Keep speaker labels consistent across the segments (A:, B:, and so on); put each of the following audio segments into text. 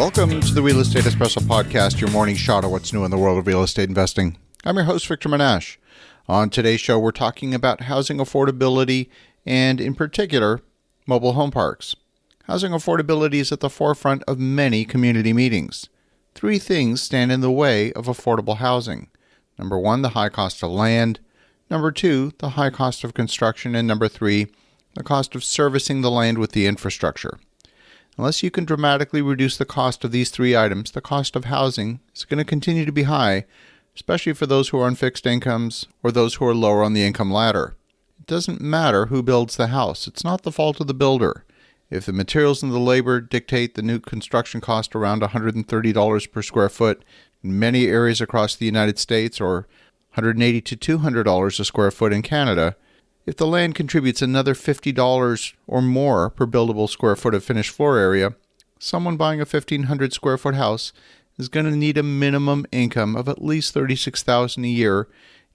A: Welcome to the Real Estate Espresso Podcast, your morning shot of what's new in the world of real estate investing. I'm your host, Victor Monash. On today's show, we're talking about housing affordability and, in particular, mobile home parks. Housing affordability is at the forefront of many community meetings. Three things stand in the way of affordable housing. Number one, the high cost of land. Number two, the high cost of construction. And number three, the cost of servicing the land with the infrastructure. Unless you can dramatically reduce the cost of these three items, the cost of housing is going to continue to be high, especially for those who are on fixed incomes or those who are lower on the income ladder. It doesn't matter who builds the house. It's not the fault of the builder. If the materials and the labor dictate the new construction cost around $130 per square foot in many areas across the United States or $180 to $200 a square foot in Canada, if the land contributes another $50 or more per buildable square foot of finished floor area, someone buying a 1,500 square foot house is going to need a minimum income of at least $36,000 a year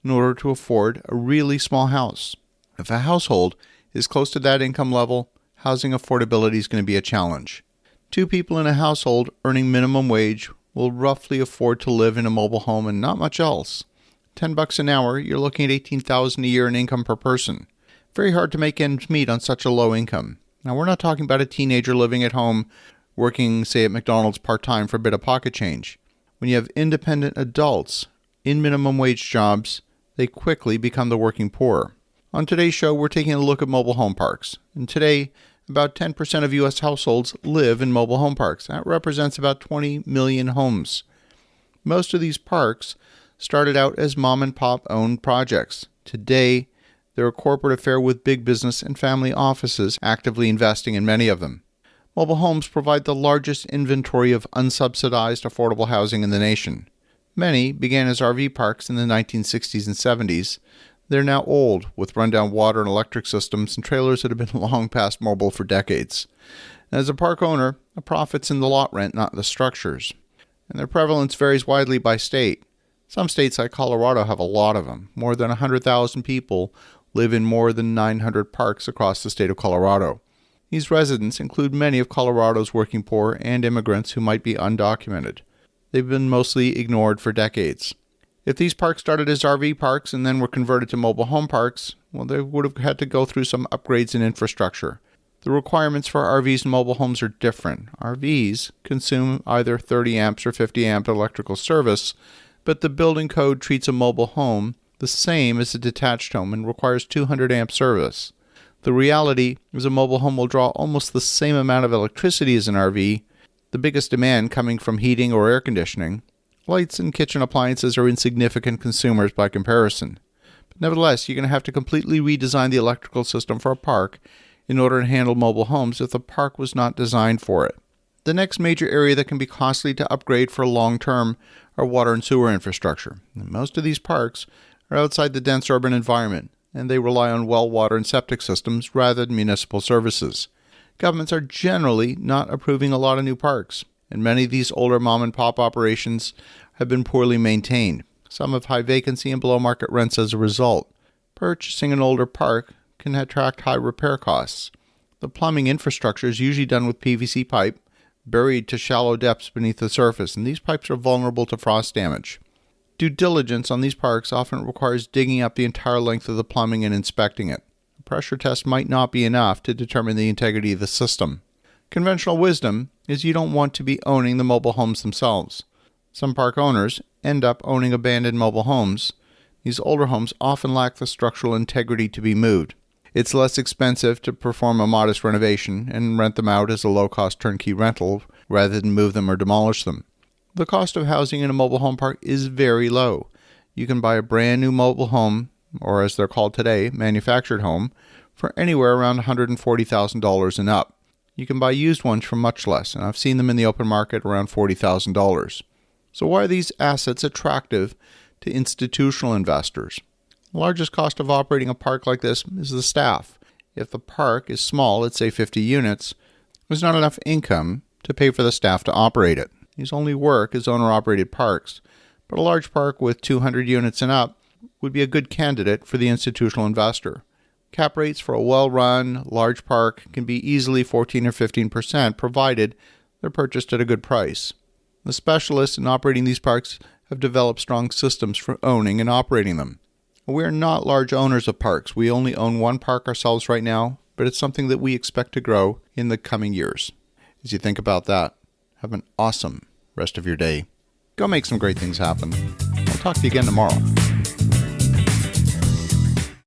A: in order to afford a really small house. If a household is close to that income level, housing affordability is going to be a challenge. Two people in a household earning minimum wage will roughly afford to live in a mobile home and not much else. $10 an hour, you're looking at $18,000 a year in income per person. Very hard to make ends meet on such a low income. Now, we're not talking about a teenager living at home, working, say, at McDonald's part-time for a bit of pocket change. When you have independent adults in minimum wage jobs, they quickly become the working poor. On today's show, we're taking a look at mobile home parks. And today, about 10% of U.S. households live in mobile home parks. That represents about 20 million homes. Most of these parks started out as mom-and-pop owned projects. Today, they're a corporate affair with big business and family offices actively investing in many of them. Mobile homes provide the largest inventory of unsubsidized affordable housing in the nation. Many began as RV parks in the 1960s and 70s. They're now old, with rundown water and electric systems and trailers that have been long past mobile for decades. And as a park owner, a profit's in the lot rent, not the structures. And their prevalence varies widely by state. Some states like Colorado have a lot of them. More than 100,000 people live in more than 900 parks across the state of Colorado. These residents include many of Colorado's working poor and immigrants who might be undocumented. They've been mostly ignored for decades. If these parks started as RV parks and then were converted to mobile home parks, well, they would have had to go through some upgrades in infrastructure. The requirements for RVs and mobile homes are different. RVs consume either 30 amps or 50 amp electrical service, but the building code treats a mobile home the same as a detached home and requires 200 amp service. The reality is a mobile home will draw almost the same amount of electricity as an RV, the biggest demand coming from heating or air conditioning. Lights and kitchen appliances are insignificant consumers by comparison. But nevertheless, you're going to have to completely redesign the electrical system for a park in order to handle mobile homes if the park was not designed for it. The next major area that can be costly to upgrade for long term are water and sewer infrastructure. And most of these parks are outside the dense urban environment, and they rely on well water and septic systems rather than municipal services. Governments are generally not approving a lot of new parks, and many of these older mom-and-pop operations have been poorly maintained. Some have high vacancy and below-market rents as a result. Purchasing an older park can attract high repair costs. The plumbing infrastructure is usually done with PVC pipe, buried to shallow depths beneath the surface, and these pipes are vulnerable to frost damage. Due diligence on these parks often requires digging up the entire length of the plumbing and inspecting it. A pressure test might not be enough to determine the integrity of the system. Conventional wisdom is you don't want to be owning the mobile homes themselves. Some park owners end up owning abandoned mobile homes. These older homes often lack the structural integrity to be moved. It's less expensive to perform a modest renovation and rent them out as a low-cost turnkey rental rather than move them or demolish them. The cost of housing in a mobile home park is very low. You can buy a brand new mobile home, or as they're called today, manufactured home, for anywhere around $140,000 and up. You can buy used ones for much less, and I've seen them in the open market around $40,000. So why are these assets attractive to institutional investors? The largest cost of operating a park like this is the staff. If the park is small, let's say 50 units, there's not enough income to pay for the staff to operate it. These only work as owner-operated parks, but a large park with 200 units and up would be a good candidate for the institutional investor. Cap rates for a well-run, large park can be easily 14 or 15%, provided they're purchased at a good price. The specialists in operating these parks have developed strong systems for owning and operating them. We are not large owners of parks. We only own one park ourselves right now, but it's something that we expect to grow in the coming years. As you think about that, have an awesome rest of your day. Go make some great things happen. I'll talk to you again tomorrow.